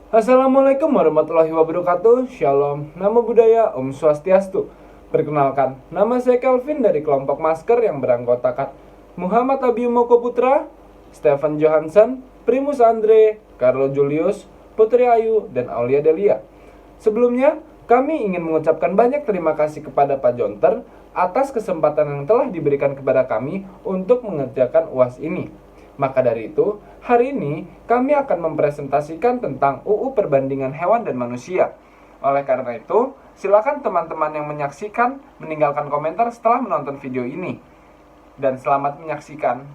Assalamualaikum warahmatullahi wabarakatuh. Shalom, namo buddhaya, Om Swastiastu. Perkenalkan, nama saya Kelvin dari kelompok masker yang beranggotakan Muhammad Abiyumoko Putra, Stephen Johansson, Primus Andre, Carlo Julius, Putri Ayu, dan Aulia Delia. Sebelumnya, kami ingin mengucapkan banyak terima kasih kepada Pak Jonter atas kesempatan yang telah diberikan kepada kami untuk mengerjakan UAS ini. Maka dari itu, hari ini kami akan mempresentasikan tentang UU Perbandingan Hewan dan Manusia. Oleh karena itu, silakan teman-teman yang menyaksikan meninggalkan komentar setelah menonton video ini. Dan selamat menyaksikan.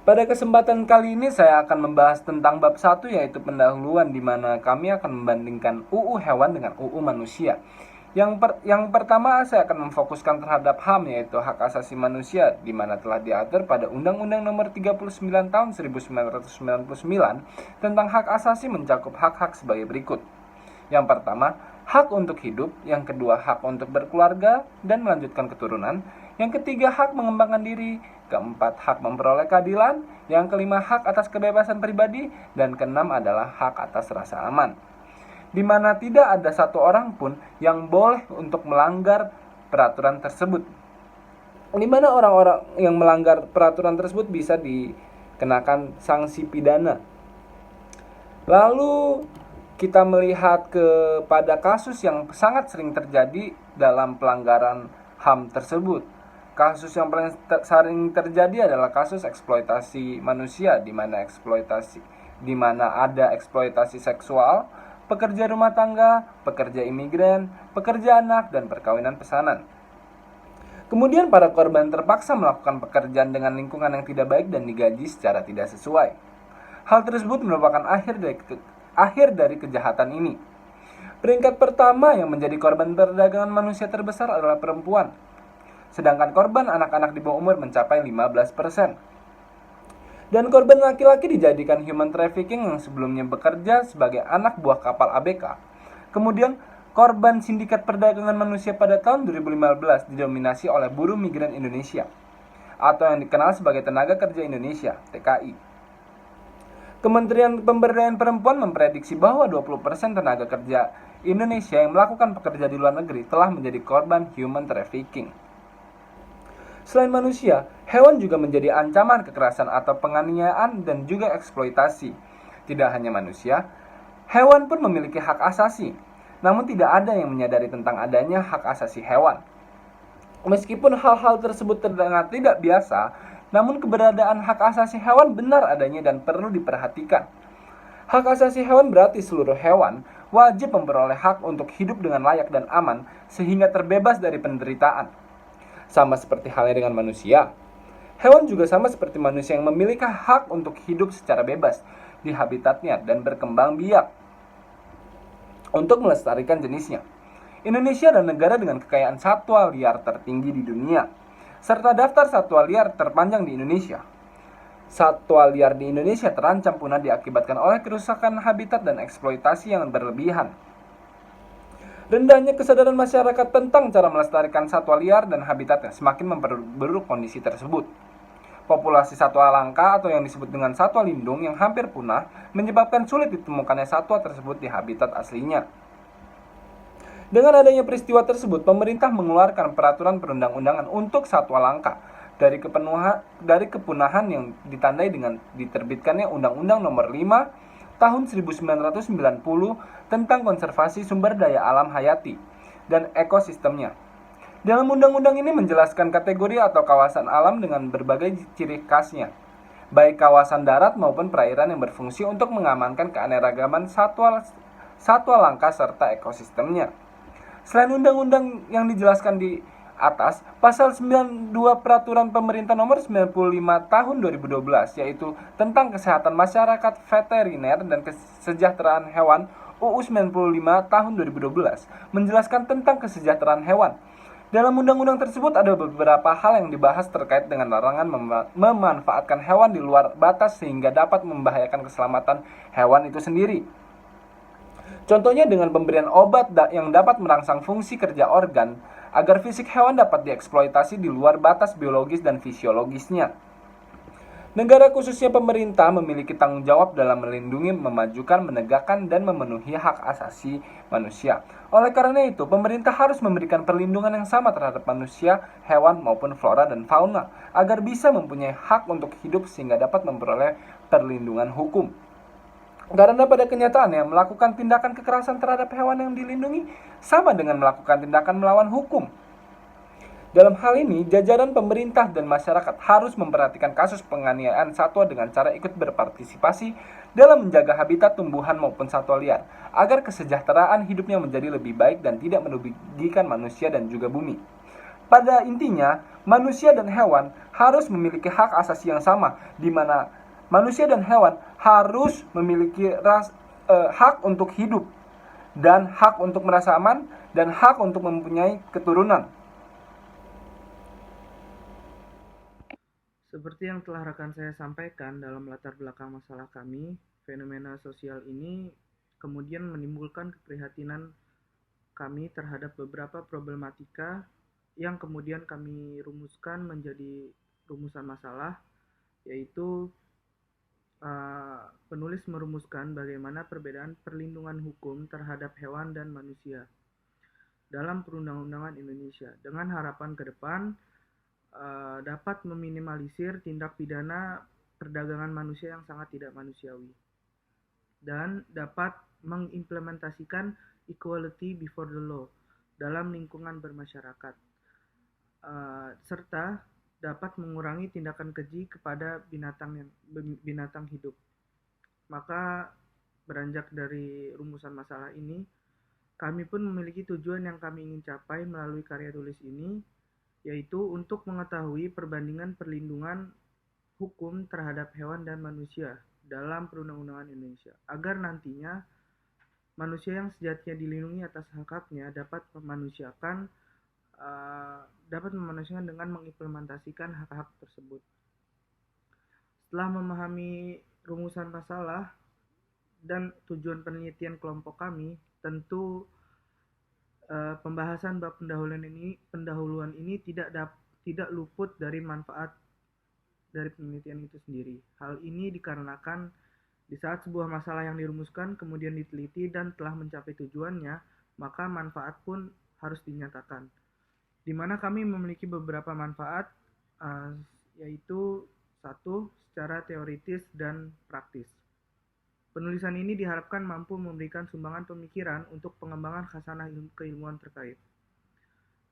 Pada kesempatan kali ini saya akan membahas tentang bab 1 yaitu pendahuluan, di mana kami akan membandingkan UU hewan dengan UU manusia. Yang pertama saya akan memfokuskan terhadap HAM yaitu hak asasi manusia, di mana telah diatur pada Undang-Undang Nomor 39 Tahun 1999 tentang hak asasi mencakup hak-hak sebagai berikut. Yang pertama, hak untuk hidup, yang kedua hak untuk berkeluarga dan melanjutkan keturunan, yang ketiga hak mengembangkan diri, keempat hak memperoleh keadilan, yang kelima hak atas kebebasan pribadi, dan keenam adalah hak atas rasa aman. Di mana tidak ada satu orang pun yang boleh untuk melanggar peraturan tersebut. Di mana orang-orang yang melanggar peraturan tersebut bisa dikenakan sanksi pidana. Lalu kita melihat kepada kasus yang sangat sering terjadi dalam pelanggaran HAM tersebut. Kasus yang paling sering terjadi adalah kasus eksploitasi manusia, di mana ada eksploitasi seksual, pekerja rumah tangga, pekerja imigran, pekerja anak, dan perkawinan pesanan. Kemudian para korban terpaksa melakukan pekerjaan dengan lingkungan yang tidak baik dan digaji secara tidak sesuai. Hal tersebut merupakan akhir dari kejahatan ini. Peringkat pertama yang menjadi korban perdagangan manusia terbesar adalah perempuan. Sedangkan korban anak-anak di bawah umur mencapai 15%. Dan korban laki-laki dijadikan human trafficking yang sebelumnya bekerja sebagai anak buah kapal ABK. Kemudian korban sindikat perdagangan manusia pada tahun 2015 didominasi oleh buruh migran Indonesia atau yang dikenal sebagai tenaga kerja Indonesia, TKI. Kementerian Pemberdayaan Perempuan memprediksi bahwa 20% tenaga kerja Indonesia yang melakukan pekerja di luar negeri telah menjadi korban human trafficking. Selain manusia, hewan juga menjadi ancaman kekerasan atau penganiayaan dan juga eksploitasi. Tidak hanya manusia, hewan pun memiliki hak asasi. Namun tidak ada yang menyadari tentang adanya hak asasi hewan. Meskipun hal-hal tersebut terdengar tidak biasa, namun keberadaan hak asasi hewan benar adanya dan perlu diperhatikan. Hak asasi hewan berarti seluruh hewan wajib memperoleh hak untuk hidup dengan layak dan aman sehingga terbebas dari penderitaan. Sama seperti halnya dengan manusia, hewan juga sama seperti manusia yang memiliki hak untuk hidup secara bebas di habitatnya dan berkembang biak untuk melestarikan jenisnya. Indonesia adalah negara dengan kekayaan satwa liar tertinggi di dunia, serta daftar satwa liar terpanjang di Indonesia. Satwa liar di Indonesia terancam punah diakibatkan oleh kerusakan habitat dan eksploitasi yang berlebihan. Rendahnya kesadaran masyarakat tentang cara melestarikan satwa liar dan habitatnya semakin memperburuk kondisi tersebut. Populasi satwa langka atau yang disebut dengan satwa lindung yang hampir punah menyebabkan sulit ditemukannya satwa tersebut di habitat aslinya. Dengan adanya peristiwa tersebut, pemerintah mengeluarkan peraturan perundang-undangan untuk satwa langka dari kepunahan yang ditandai dengan diterbitkannya Undang-Undang Nomor 5 Tahun 1990 tentang konservasi sumber daya alam hayati dan ekosistemnya. Dalam undang-undang ini menjelaskan kategori atau kawasan alam dengan berbagai ciri khasnya, baik kawasan darat maupun perairan yang berfungsi untuk mengamankan keanekaragaman satwa langka serta ekosistemnya. Selain undang-undang yang dijelaskan di atas, pasal 92 Peraturan Pemerintah Nomor 95 Tahun 2012 yaitu tentang kesehatan masyarakat veteriner dan kesejahteraan hewan UU 95 Tahun 2012 menjelaskan tentang kesejahteraan hewan. Dalam undang-undang tersebut ada beberapa hal yang dibahas terkait dengan larangan memanfaatkan hewan di luar batas sehingga dapat membahayakan keselamatan hewan itu sendiri. Contohnya dengan pemberian obat yang dapat merangsang fungsi kerja organ agar fisik hewan dapat dieksploitasi di luar batas biologis dan fisiologisnya. Negara khususnya pemerintah memiliki tanggung jawab dalam melindungi, memajukan, menegakkan, dan memenuhi hak asasi manusia. Oleh karena itu, pemerintah harus memberikan perlindungan yang sama terhadap manusia, hewan, maupun flora dan fauna, agar bisa mempunyai hak untuk hidup sehingga dapat memperoleh perlindungan hukum. Karena pada kenyataannya, melakukan tindakan kekerasan terhadap hewan yang dilindungi sama dengan melakukan tindakan melawan hukum. Dalam hal ini, jajaran pemerintah dan masyarakat harus memperhatikan kasus penganiayaan satwa dengan cara ikut berpartisipasi dalam menjaga habitat tumbuhan maupun satwa liar, agar kesejahteraan hidupnya menjadi lebih baik dan tidak merugikan manusia dan juga bumi. Pada intinya, manusia dan hewan harus memiliki hak asasi yang sama, di mana manusia dan hewan harus memiliki hak untuk hidup, dan hak untuk merasa aman, dan hak untuk mempunyai keturunan. Seperti yang telah rekan saya sampaikan dalam latar belakang masalah kami, fenomena sosial ini kemudian menimbulkan keprihatinan kami terhadap beberapa problematika yang kemudian kami rumuskan menjadi rumusan masalah, yaitu penulis merumuskan bagaimana perbedaan perlindungan hukum terhadap hewan dan manusia dalam perundang-undangan Indonesia, dengan harapan ke depan dapat meminimalisir tindak pidana perdagangan manusia yang sangat tidak manusiawi dan dapat mengimplementasikan equality before the law dalam lingkungan bermasyarakat, serta dapat mengurangi tindakan keji kepada binatang hidup. Maka beranjak dari rumusan masalah ini, kami pun memiliki tujuan yang kami ingin capai melalui karya tulis ini, yaitu untuk mengetahui perbandingan perlindungan hukum terhadap hewan dan manusia dalam perundang-undangan Indonesia, agar nantinya manusia yang sejatinya dilindungi atas hak-haknya dapat memanusiakan dengan mengimplementasikan hak-hak tersebut. Setelah memahami rumusan masalah dan tujuan penelitian kelompok kami, tentu pembahasan bab pendahuluan ini tidak luput dari manfaat dari penelitian itu sendiri. Hal ini dikarenakan di saat sebuah masalah yang dirumuskan kemudian diteliti dan telah mencapai tujuannya, maka manfaat pun harus dinyatakan. Di mana kami memiliki beberapa manfaat, yaitu satu, secara teoritis dan praktis. Penulisan ini diharapkan mampu memberikan sumbangan pemikiran untuk pengembangan khasanah keilmuan terkait,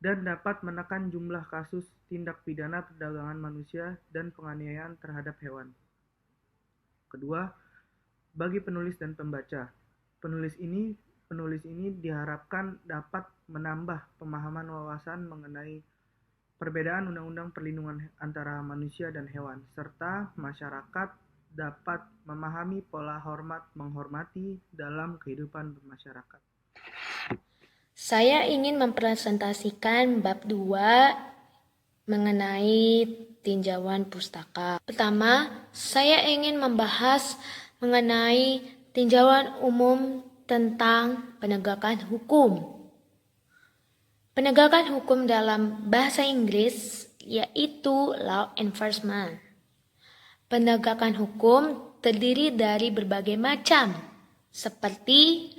dan dapat menekan jumlah kasus tindak pidana perdagangan manusia dan penganiayaan terhadap hewan. Kedua, bagi penulis dan pembaca, penulis ini diharapkan dapat menambah pemahaman wawasan mengenai perbedaan undang-undang perlindungan antara manusia dan hewan, serta masyarakat dapat memahami pola menghormati dalam kehidupan bermasyarakat. Saya ingin mempresentasikan bab 2 mengenai tinjauan pustaka. Pertama, saya ingin membahas mengenai tinjauan umum tentang penegakan hukum. Penegakan hukum dalam bahasa Inggris yaitu law enforcement. Penegakan hukum terdiri dari berbagai macam, seperti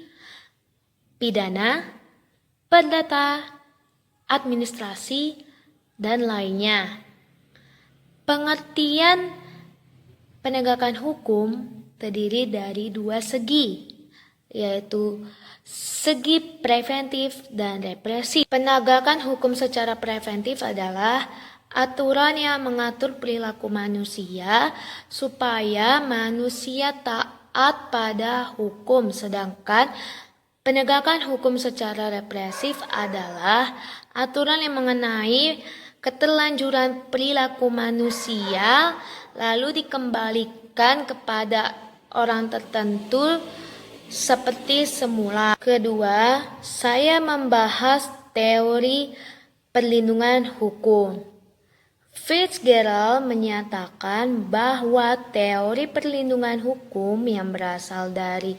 pidana, perdata, administrasi, dan lainnya. Pengertian penegakan hukum terdiri dari dua segi, yaitu segi preventif dan represif. Penegakan hukum secara preventif adalah aturan yang mengatur perilaku manusia supaya manusia taat pada hukum, sedangkan penegakan hukum secara represif adalah aturan yang mengenai keterlanjuran perilaku manusia lalu dikembalikan kepada orang tertentu seperti semula. Kedua, saya membahas teori perlindungan hukum. Fitzgerald menyatakan bahwa teori perlindungan hukum yang berasal dari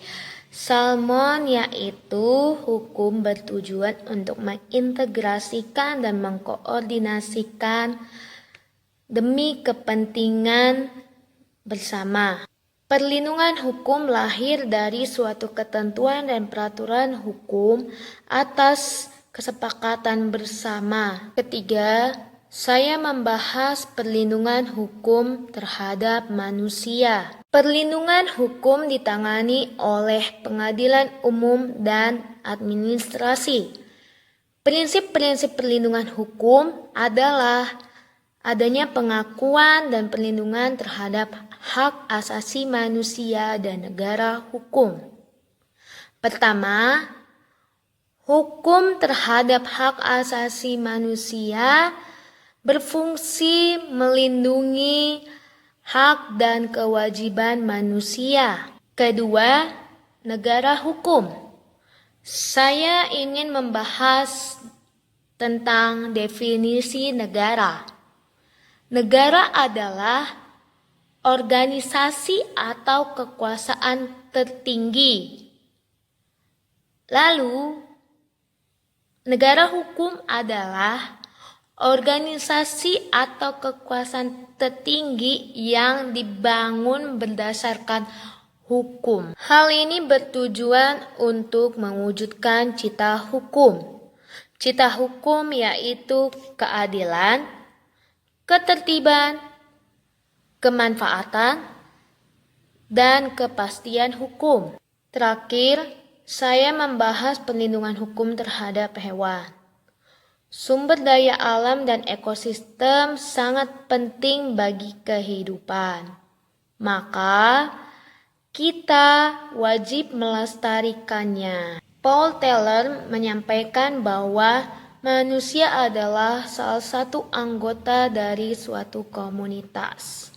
Salmon yaitu hukum bertujuan untuk mengintegrasikan dan mengkoordinasikan demi kepentingan bersama. Perlindungan hukum lahir dari suatu ketentuan dan peraturan hukum atas kesepakatan bersama. Ketiga, saya membahas perlindungan hukum terhadap manusia. Perlindungan hukum ditangani oleh pengadilan umum dan administrasi. Prinsip-prinsip perlindungan hukum adalah adanya pengakuan dan perlindungan terhadap hak asasi manusia dan negara hukum. Pertama, hukum terhadap hak asasi manusia berfungsi melindungi hak dan kewajiban manusia. Kedua, negara hukum. Saya ingin membahas tentang definisi negara. Negara adalah organisasi atau kekuasaan tertinggi. Lalu, negara hukum adalah organisasi atau kekuasaan tertinggi yang dibangun berdasarkan hukum. Hal ini bertujuan untuk mewujudkan cita hukum. Cita hukum yaitu keadilan, ketertiban, kemanfaatan, dan kepastian hukum. Terakhir, saya membahas perlindungan hukum terhadap hewan. Sumber daya alam dan ekosistem sangat penting bagi kehidupan. Maka, kita wajib melestarikannya. Paul Taylor menyampaikan bahwa manusia adalah salah satu anggota dari suatu komunitas.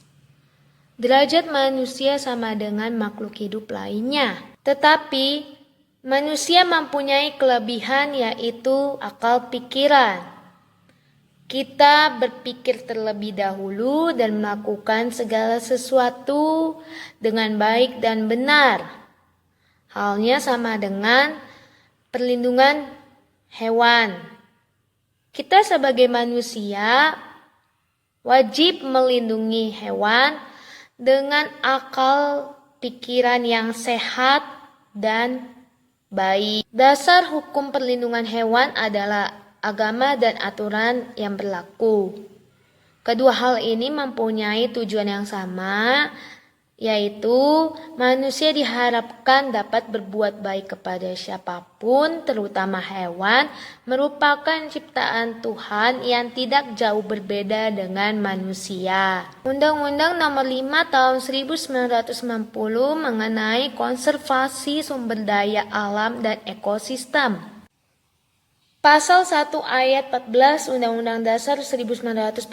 Derajat manusia sama dengan makhluk hidup lainnya. Tetapi, manusia mempunyai kelebihan yaitu akal pikiran. Kita berpikir terlebih dahulu dan melakukan segala sesuatu dengan baik dan benar. Halnya sama dengan perlindungan hewan. Kita sebagai manusia wajib melindungi hewan dengan akal pikiran yang sehat dan baik. Dasar hukum perlindungan hewan adalah agama dan aturan yang berlaku. Kedua hal ini mempunyai tujuan yang sama, yaitu manusia diharapkan dapat berbuat baik kepada siapapun, terutama hewan, merupakan ciptaan Tuhan yang tidak jauh berbeda dengan manusia. Undang-Undang Nomor 5 Tahun 1990 mengenai konservasi sumber daya alam dan ekosistem. Pasal 1 ayat 14 Undang-Undang Dasar 1945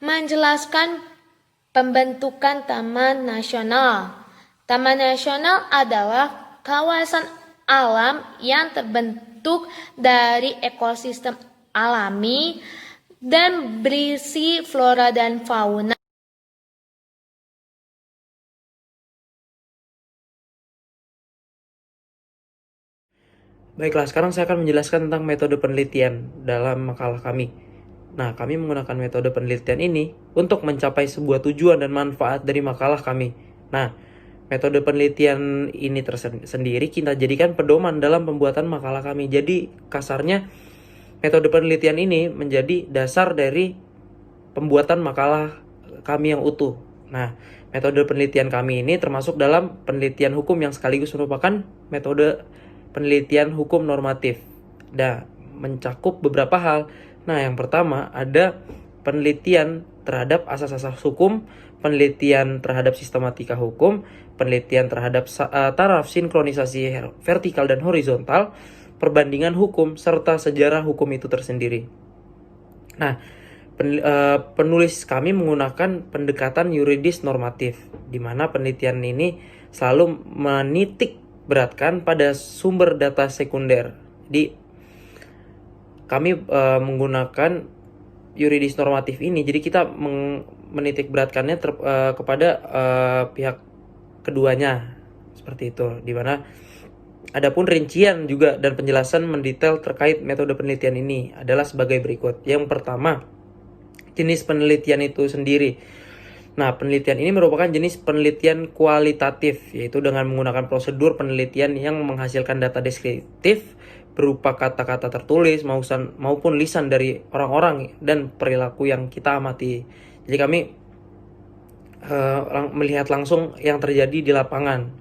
menjelaskan pembentukan Taman Nasional. Taman Nasional adalah kawasan alam yang terbentuk dari ekosistem alami dan berisi flora dan fauna. Baiklah, sekarang saya akan menjelaskan tentang metode penelitian dalam makalah kami. Nah, kami menggunakan metode penelitian ini untuk mencapai sebuah tujuan dan manfaat dari makalah kami. Nah, metode penelitian ini tersendiri kita jadikan pedoman dalam pembuatan makalah kami. Jadi, kasarnya metode penelitian ini menjadi dasar dari pembuatan makalah kami yang utuh. Nah, metode penelitian kami ini termasuk dalam penelitian hukum yang sekaligus merupakan metode penelitian hukum normatif. Nah, mencakup beberapa hal. Nah, yang pertama ada penelitian terhadap asas-asas hukum, penelitian terhadap sistematika hukum, penelitian terhadap taraf sinkronisasi vertikal dan horizontal, perbandingan hukum, serta sejarah hukum itu tersendiri. Nah, penulis kami menggunakan pendekatan yuridis normatif, di mana penelitian ini selalu menitik beratkan pada sumber data sekunder. Kami menggunakan yuridis normatif ini, jadi kita menitik beratkannya kepada pihak keduanya, seperti itu. Dimana adapun rincian juga dan penjelasan mendetail terkait metode penelitian ini adalah sebagai berikut. Yang pertama, jenis penelitian itu sendiri. Nah, penelitian ini merupakan jenis penelitian kualitatif, yaitu dengan menggunakan prosedur penelitian yang menghasilkan data deskriptif berupa kata-kata tertulis maupun lisan dari orang-orang dan perilaku yang kita amati. Jadi kami melihat langsung yang terjadi di lapangan,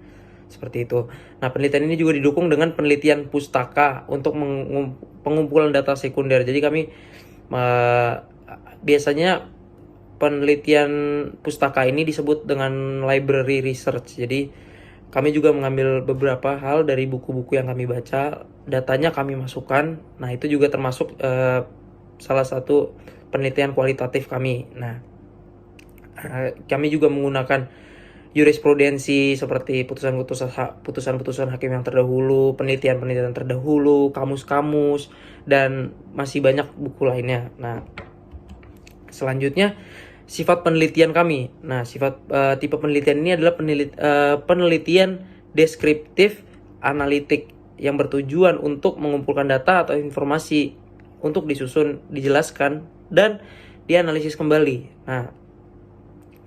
seperti itu. Nah, penelitian ini juga didukung dengan penelitian pustaka untuk pengumpulan data sekunder. Jadi kami biasanya penelitian pustaka ini disebut dengan library research. Jadi kami juga mengambil beberapa hal dari buku-buku yang kami baca, datanya kami masukkan. Nah, itu juga termasuk salah satu penelitian kualitatif kami. Nah, kami juga menggunakan jurisprudensi seperti putusan-putusan hakim yang terdahulu, penelitian-penelitian terdahulu, kamus-kamus, dan masih banyak buku lainnya. Nah, selanjutnya sifat penelitian kami. Nah, tipe penelitian ini adalah penelitian deskriptif analitik yang bertujuan untuk mengumpulkan data atau informasi untuk disusun, dijelaskan, dan dianalisis kembali. Nah,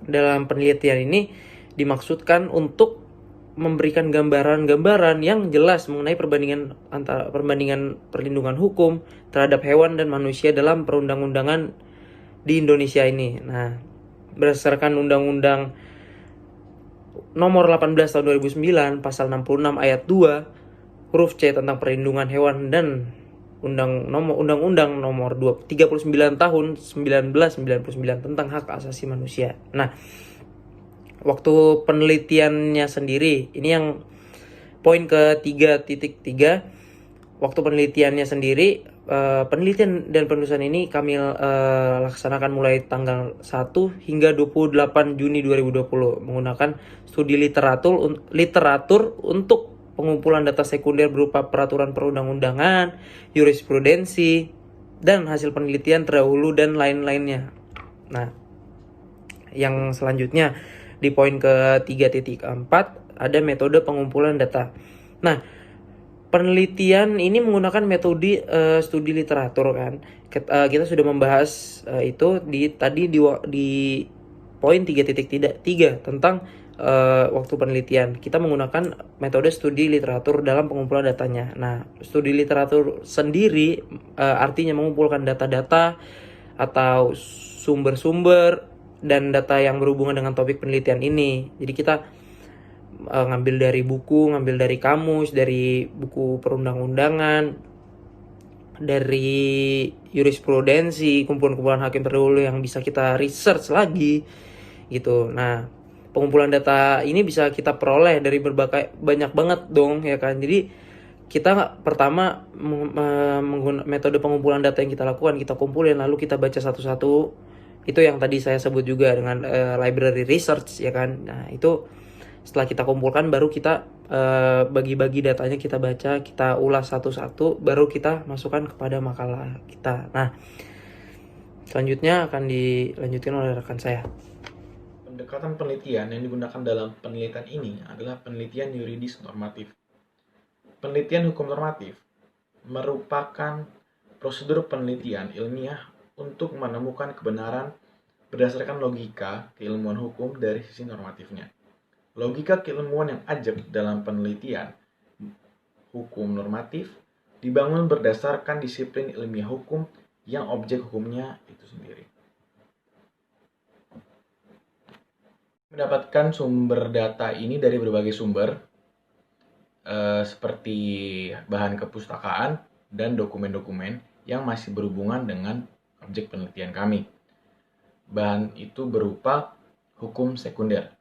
dalam penelitian ini dimaksudkan untuk memberikan gambaran-gambaran yang jelas mengenai perbandingan perlindungan hukum terhadap hewan dan manusia dalam perundang-undangan di Indonesia ini. Nah, berdasarkan Undang-Undang Nomor 18 Tahun 2009 Pasal 66 Ayat 2 huruf C tentang perlindungan hewan dan Undang-Undang Nomor 39 Tahun 1999 tentang hak asasi manusia. Nah, waktu penelitiannya sendiri, ini yang poin ke 3.3, waktu penelitiannya sendiri, penelitian dan penulisan ini kami laksanakan mulai tanggal 1 hingga 28 Juni 2020 menggunakan studi literatur untuk pengumpulan data sekunder berupa peraturan perundang-undangan, jurisprudensi, dan hasil penelitian terdahulu dan lain-lainnya. Nah, yang selanjutnya di poin ke 3.4 ada metode pengumpulan data. Nah, penelitian ini menggunakan metode studi literatur kan. Kita sudah membahas itu di poin 3.3 tentang waktu penelitian. Kita menggunakan metode studi literatur dalam pengumpulan datanya. Nah, studi literatur sendiri artinya mengumpulkan data-data atau sumber-sumber dan data yang berhubungan dengan topik penelitian ini. Jadi kita ngambil dari buku, ngambil dari kamus, dari buku perundang-undangan, dari jurisprudensi, kumpulan-kumpulan hakim terdahulu yang bisa kita research lagi gitu. Nah, pengumpulan data ini bisa kita peroleh dari banyak banget dong ya kan. Jadi kita pertama menggunakan metode pengumpulan data yang kita lakukan, kita kumpulin lalu kita baca satu-satu. Itu yang tadi saya sebut juga dengan library research ya kan. Nah, itu setelah kita kumpulkan baru kita bagi-bagi datanya, kita baca, kita ulas satu-satu, baru kita masukkan kepada makalah kita. Nah, selanjutnya akan dilanjutkan oleh rekan saya. Pendekatan penelitian yang digunakan dalam penelitian ini adalah penelitian yuridis normatif. Penelitian hukum normatif merupakan prosedur penelitian ilmiah untuk menemukan kebenaran berdasarkan logika keilmuan hukum dari sisi normatifnya. Logika keilmuan yang ajak dalam penelitian hukum normatif dibangun berdasarkan disiplin ilmiah hukum yang objek hukumnya itu sendiri. Mendapatkan sumber data ini dari berbagai sumber, seperti bahan kepustakaan dan dokumen-dokumen yang masih berhubungan dengan objek penelitian kami. Bahan itu berupa hukum sekunder.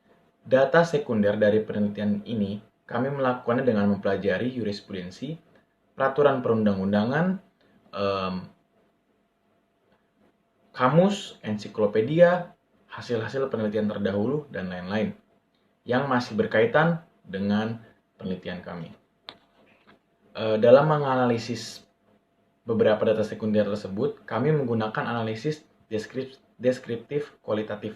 Data sekunder dari penelitian ini kami melakukannya dengan mempelajari jurisprudensi, peraturan perundang-undangan, kamus, ensiklopedia, hasil-hasil penelitian terdahulu, dan lain-lain yang masih berkaitan dengan penelitian kami. Dalam menganalisis beberapa data sekunder tersebut, kami menggunakan analisis deskriptif kualitatif,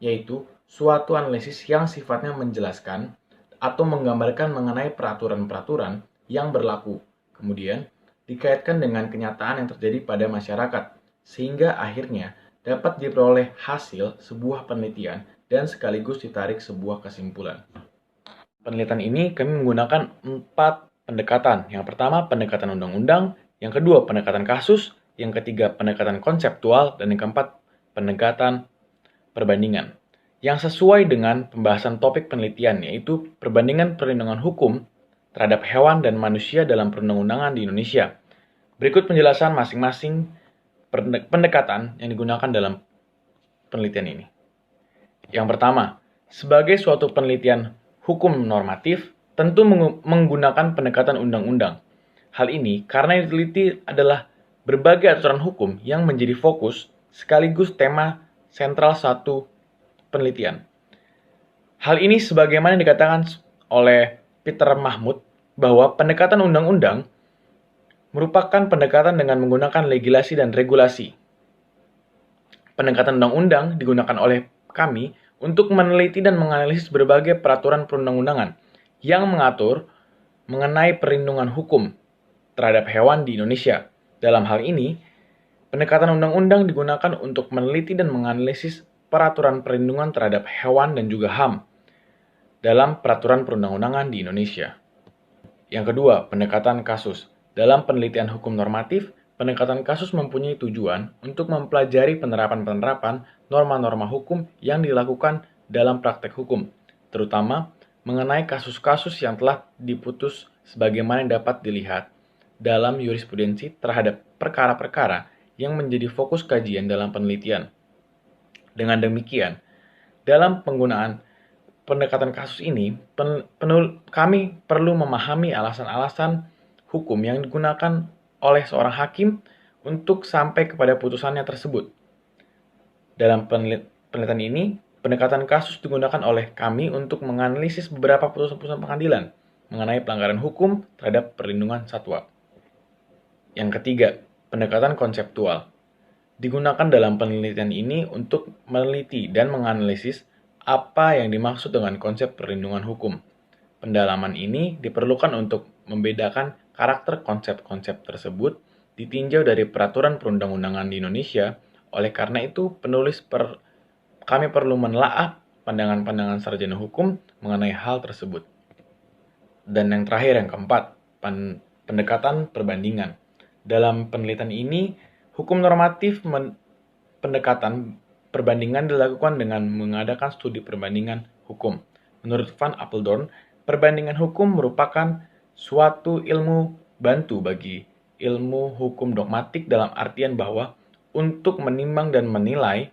yaitu suatu analisis yang sifatnya menjelaskan atau menggambarkan mengenai peraturan-peraturan yang berlaku, kemudian dikaitkan dengan kenyataan yang terjadi pada masyarakat, sehingga akhirnya dapat diperoleh hasil sebuah penelitian dan sekaligus ditarik sebuah kesimpulan. Penelitian ini kami menggunakan 4 pendekatan. Yang pertama, pendekatan undang-undang. Yang kedua, pendekatan kasus. Yang ketiga, pendekatan konseptual. Dan yang keempat, pendekatan perbandingan. Yang sesuai dengan pembahasan topik penelitian, yaitu perbandingan perlindungan hukum terhadap hewan dan manusia dalam perundang-undangan di Indonesia. Berikut penjelasan masing-masing pendekatan yang digunakan dalam penelitian ini. Yang pertama, sebagai suatu penelitian hukum normatif, tentu menggunakan pendekatan undang-undang. Hal ini karena yang diteliti adalah berbagai aturan hukum yang menjadi fokus sekaligus tema sentral satu penelitian. Hal ini sebagaimana dikatakan oleh Peter Mahmud bahwa pendekatan undang-undang merupakan pendekatan dengan menggunakan legislasi dan regulasi. Pendekatan undang-undang digunakan oleh kami untuk meneliti dan menganalisis berbagai peraturan perundang-undangan yang mengatur mengenai perlindungan hukum terhadap hewan di Indonesia. Dalam hal ini, pendekatan undang-undang digunakan untuk meneliti dan menganalisis peraturan perlindungan terhadap hewan dan juga HAM dalam peraturan perundang-undangan di Indonesia. Yang kedua, pendekatan kasus. Dalam penelitian hukum normatif, pendekatan kasus mempunyai tujuan untuk mempelajari penerapan-penerapan norma-norma hukum yang dilakukan dalam praktek hukum, terutama mengenai kasus-kasus yang telah diputus sebagaimana yang dapat dilihat dalam jurisprudensi terhadap perkara-perkara yang menjadi fokus kajian dalam penelitian. Dengan demikian, dalam penggunaan pendekatan kasus ini, kami perlu memahami alasan-alasan hukum yang digunakan oleh seorang hakim untuk sampai kepada putusannya tersebut. Dalam penelitian ini, pendekatan kasus digunakan oleh kami untuk menganalisis beberapa putusan-putusan pengadilan mengenai pelanggaran hukum terhadap perlindungan satwa. Yang ketiga, pendekatan konseptual. Digunakan dalam penelitian ini untuk meneliti dan menganalisis apa yang dimaksud dengan konsep perlindungan hukum. Pendalaman ini diperlukan untuk membedakan karakter konsep-konsep tersebut ditinjau dari peraturan perundang-undangan di Indonesia. Oleh karena itu, kami perlu menelaah pandangan-pandangan sarjana hukum mengenai hal tersebut. Dan yang terakhir, yang keempat, pendekatan perbandingan. Dalam penelitian ini, hukum normatif pendekatan perbandingan dilakukan dengan mengadakan studi perbandingan hukum. Menurut Van Apeldoorn, perbandingan hukum merupakan suatu ilmu bantu bagi ilmu hukum dogmatik dalam artian bahwa untuk menimbang dan menilai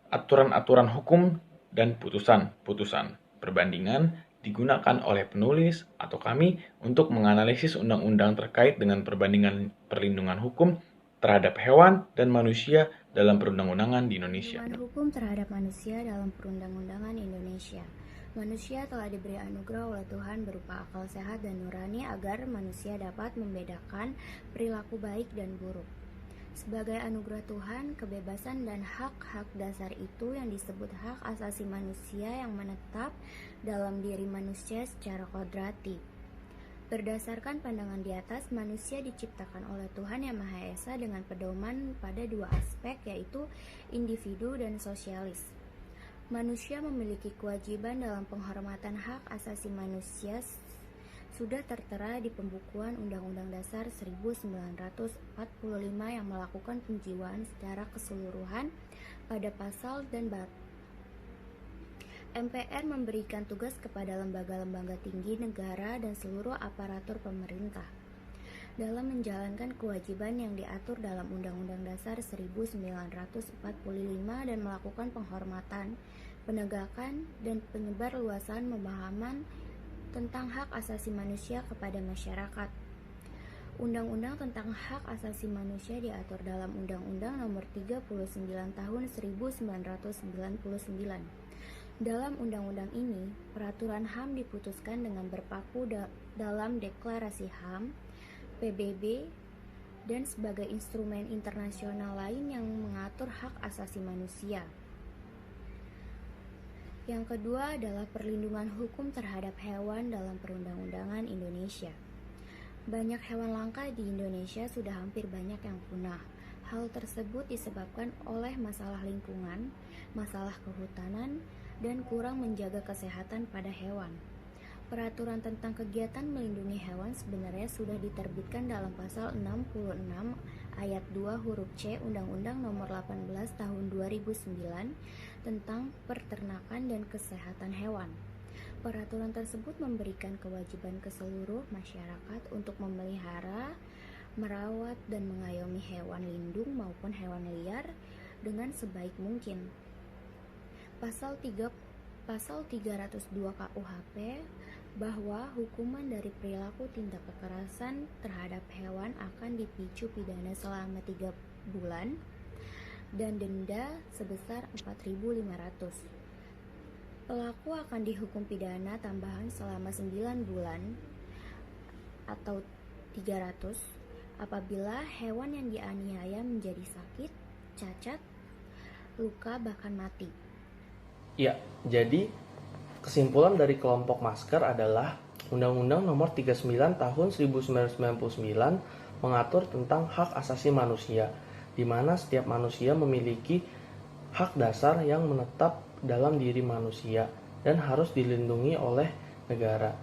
aturan-aturan hukum dan putusan-putusan. Perbandingan digunakan oleh penulis atau kami untuk menganalisis undang-undang terkait dengan perbandingan perlindungan hukum terhadap hewan dan manusia dalam perundang-undangan di Indonesia. Perlindungan hukum terhadap manusia dalam perundang-undangan Indonesia. Manusia telah diberi anugerah oleh Tuhan berupa akal sehat dan nurani agar manusia dapat membedakan perilaku baik dan buruk. Sebagai anugerah Tuhan, kebebasan dan hak-hak dasar itu yang disebut hak asasi manusia yang menetap dalam diri manusia secara kodrati. Berdasarkan pandangan di atas, manusia diciptakan oleh Tuhan Yang Maha Esa dengan pedoman pada dua aspek, yaitu individu dan sosialis. Manusia memiliki kewajiban dalam penghormatan hak asasi manusia sudah tertera di pembukuan Undang-Undang Dasar 1945 yang melakukan penjiwaan secara keseluruhan pada pasal dan bab. MPR memberikan tugas kepada lembaga-lembaga tinggi negara dan seluruh aparatur pemerintah dalam menjalankan kewajiban yang diatur dalam Undang-Undang Dasar 1945 dan melakukan penghormatan, penegakan, dan penyebarluasan pemahaman tentang hak asasi manusia kepada masyarakat. Undang-undang tentang hak asasi manusia diatur dalam Undang-Undang Nomor 39 Tahun 1999. Dalam undang-undang ini, peraturan HAM diputuskan dengan berpaku dalam Deklarasi HAM, PBB, dan sebagai instrumen internasional lain yang mengatur hak asasi manusia. Yang kedua adalah perlindungan hukum terhadap hewan dalam perundang-undangan Indonesia. Banyak hewan langka di Indonesia sudah hampir banyak yang punah. Hal tersebut disebabkan oleh masalah lingkungan masalah kehutanan, dan kurang menjaga kesehatan pada hewan. Peraturan tentang kegiatan melindungi hewan sebenarnya sudah diterbitkan dalam pasal 66 ayat 2 huruf C Undang-Undang Nomor 18 Tahun 2009 tentang peternakan dan kesehatan hewan. Peraturan tersebut memberikan kewajiban ke seluruh masyarakat untuk memelihara, merawat, dan mengayomi hewan lindung maupun hewan liar dengan sebaik mungkin. Pasal 302 KUHP bahwa hukuman dari perilaku tindak kekerasan terhadap hewan akan dipicu pidana selama 3 bulan dan denda sebesar 4.500. Pelaku akan dihukum pidana tambahan selama 9 bulan atau 300 apabila hewan yang dianiaya menjadi sakit, cacat, luka, bahkan mati. Ya, jadi kesimpulan dari kelompok masker adalah Undang-Undang Nomor 39 Tahun 1999 mengatur tentang hak asasi manusia, di mana setiap manusia memiliki hak dasar yang menetap dalam diri manusia dan harus dilindungi oleh negara.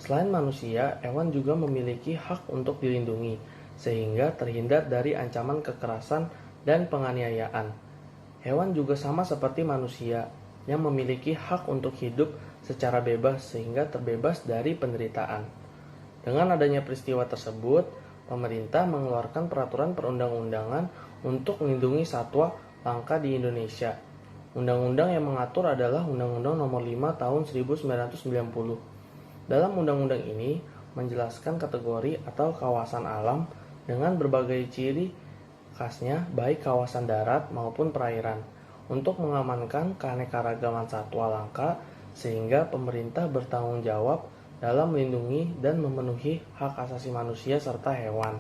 Selain manusia, hewan juga memiliki hak untuk dilindungi, sehingga terhindar dari ancaman kekerasan dan penganiayaan. Hewan juga sama seperti manusia, yang memiliki hak untuk hidup secara bebas sehingga terbebas dari penderitaan. Dengan adanya peristiwa tersebut, pemerintah mengeluarkan peraturan perundang-undangan untuk melindungi satwa langka di Indonesia. Undang-undang yang mengatur adalah Undang-Undang Nomor 5 Tahun 1990. Dalam undang-undang ini menjelaskan kategori atau kawasan alam dengan berbagai ciri khasnya baik kawasan darat maupun perairan, untuk mengamankan keanekaragaman satwa langka sehingga pemerintah bertanggung jawab dalam melindungi dan memenuhi hak asasi manusia serta hewan.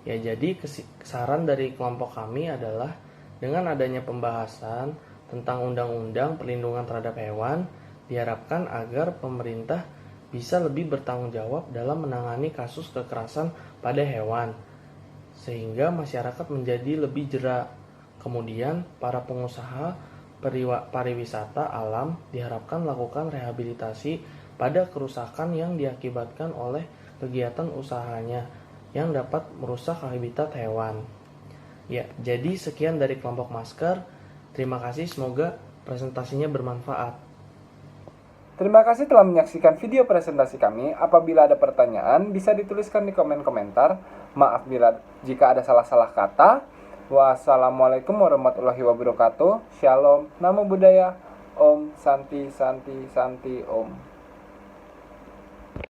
Ya, jadi saran dari kelompok kami adalah dengan adanya pembahasan tentang undang-undang perlindungan terhadap hewan, diharapkan agar pemerintah bisa lebih bertanggung jawab dalam menangani kasus kekerasan pada hewan, sehingga masyarakat menjadi lebih jera. Kemudian, para pengusaha pariwisata alam diharapkan melakukan rehabilitasi pada kerusakan yang diakibatkan oleh kegiatan usahanya yang dapat merusak habitat hewan. Ya, jadi sekian dari kelompok masker. Terima kasih, semoga presentasinya bermanfaat. Terima kasih telah menyaksikan video presentasi kami. Apabila ada pertanyaan, bisa dituliskan di kolom komentar. Maaf jika ada salah-salah kata. Wassalamualaikum warahmatullahi wabarakatuh. Shalom, namo buddhaya, Om Santi Santi Santi Om.